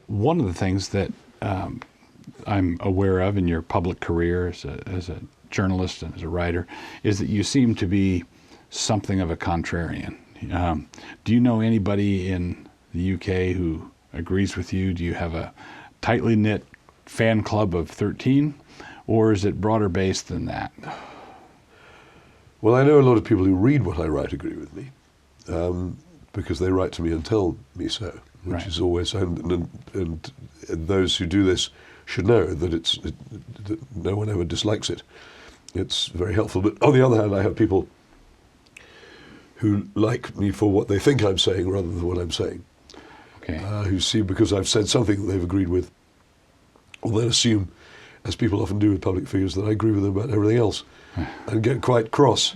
one of the things that I'm aware of in your public career as a journalist and as a writer is that you seem to be something of a contrarian. Do you know anybody in the UK who agrees with you? Do you have a tightly knit fan club of 13, or is it broader based than that? Well, I know a lot of people who read what I write agree with me, because they write to me and tell me so, which Right. is always, and those who do this should know that that no one ever dislikes it. It's very helpful. But on the other hand, I have people who like me for what they think I'm saying rather than what I'm saying. Okay. Who see, because I've said something that they've agreed with, or then assume, as people often do with public figures, that I agree with them about everything else, and get quite cross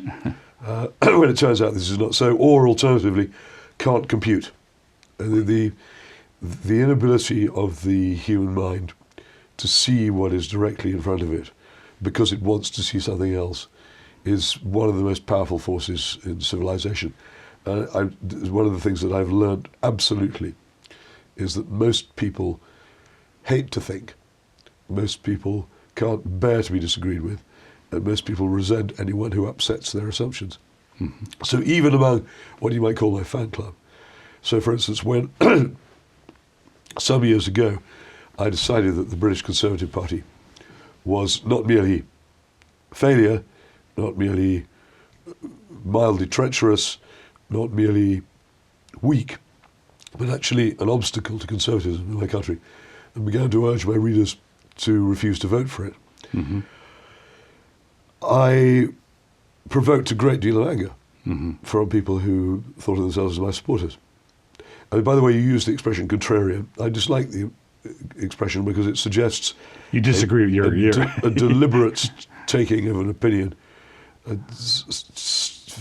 when it turns out this is not so, or alternatively, can't compute. And the inability of the human mind to see what is directly in front of it, because it wants to see something else, is one of the most powerful forces in civilization. One of the things that I've learned absolutely is that most people hate to think, most people can't bear to be disagreed with, and most people resent anyone who upsets their assumptions. Mm-hmm. So even among what you might call my fan club. So for instance, when some years ago I decided that the British Conservative Party was not merely failure, not merely mildly treacherous, not merely weak, but actually an obstacle to conservatism in my country, and began to urge my readers to refuse to vote for it. Mm-hmm. I provoked a great deal of anger from people who thought of themselves as my supporters. And by the way, you used the expression contrarian. I dislike the expression because it suggests you disagree with your a deliberate taking of an opinion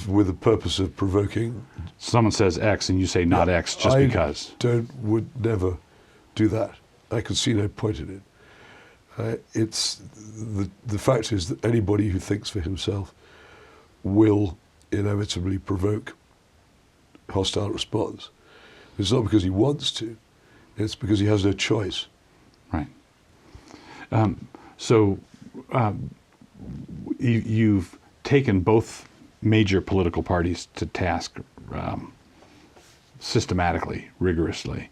with the purpose of provoking. Someone says X and you say not X just because. I would never do that. I could see no point in it. It's the fact is that anybody who thinks for himself will inevitably provoke hostile response. It's not because he wants to, it's because he has no choice. Right. So you've taken both major political parties to task systematically, rigorously.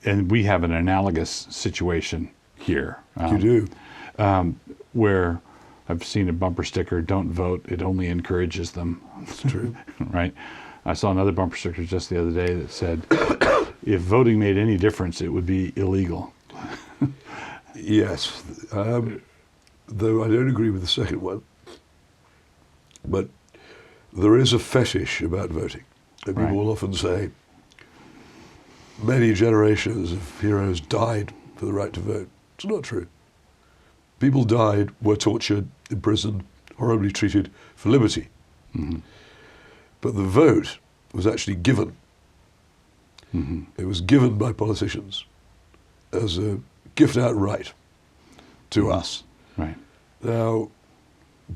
And we have an analogous situation here. You do. Where I've seen a bumper sticker, "Don't vote, it only encourages them." That's true. Right? I saw another bumper sticker just the other day that said, "If voting made any difference, it would be illegal." Yes. Though I don't agree with the second one. But there is a fetish about voting. And people will often say, many generations of heroes died for the right to vote. It's not true. People died, were tortured, imprisoned, horribly treated for liberty. Mm-hmm. But the vote was actually given. Mm-hmm. It was given by politicians as a gift outright to us. Right. Now,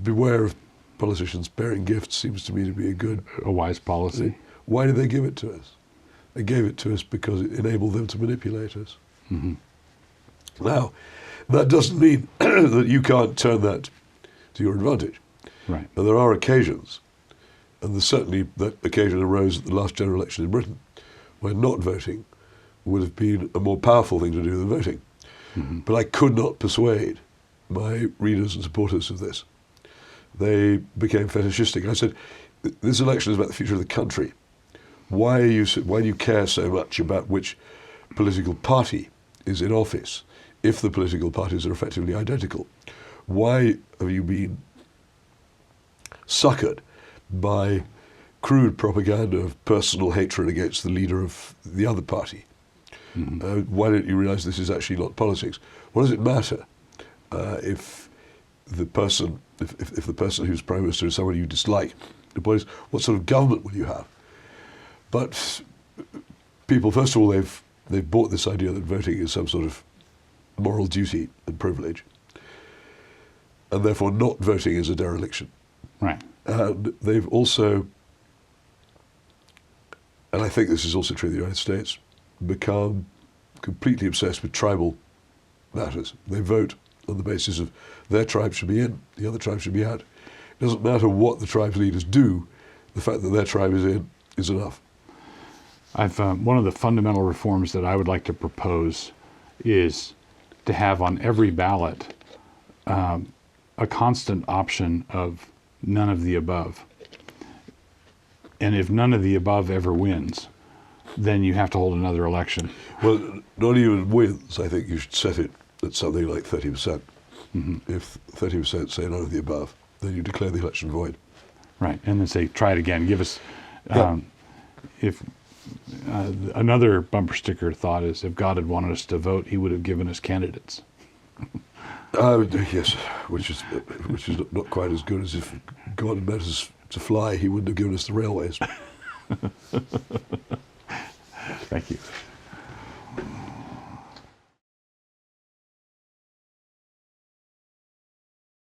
beware of politicians bearing gifts seems to me to be a wise policy. Why did they give it to us? They gave it to us because it enabled them to manipulate us. Mm-hmm. Now, that doesn't mean that you can't turn that to your advantage. Right. And there are occasions, and certainly that occasion arose at the last general election in Britain, where not voting would have been a more powerful thing to do than voting. Mm-hmm. But I could not persuade my readers and supporters of this. They became fetishistic. I said, this election is about the future of the country. Why do you care so much about which political party is in office if the political parties are effectively identical? Why have you been suckered by crude propaganda of personal hatred against the leader of the other party? Mm-hmm. Why don't you realize this is actually not politics? What does it matter if the person who's Prime Minister is someone you dislike? The point is, what sort of government will you have? But people, first of all, they've bought this idea that voting is some sort of moral duty and privilege, and therefore not voting is a dereliction. Right. And they've also and I think this is also true in the United States, become completely obsessed with tribal matters. They vote on the basis of their tribe should be in, the other tribe should be out. It doesn't matter what the tribe's leaders do, the fact that their tribe is in is enough. One of the fundamental reforms that I would like to propose is to have on every ballot a constant option of none of the above. And if none of the above ever wins, then you have to hold another election. Well, not even wins. I think you should set it at something like 30%. If 30% say none of the above, then you declare the election void. Right, and then say, try it again. Give us, Yeah. if another bumper sticker thought is, if God had wanted us to vote, he would have given us candidates. Yes, which is not quite as good as if God had meant us to fly, he wouldn't have given us the railways. Thank you.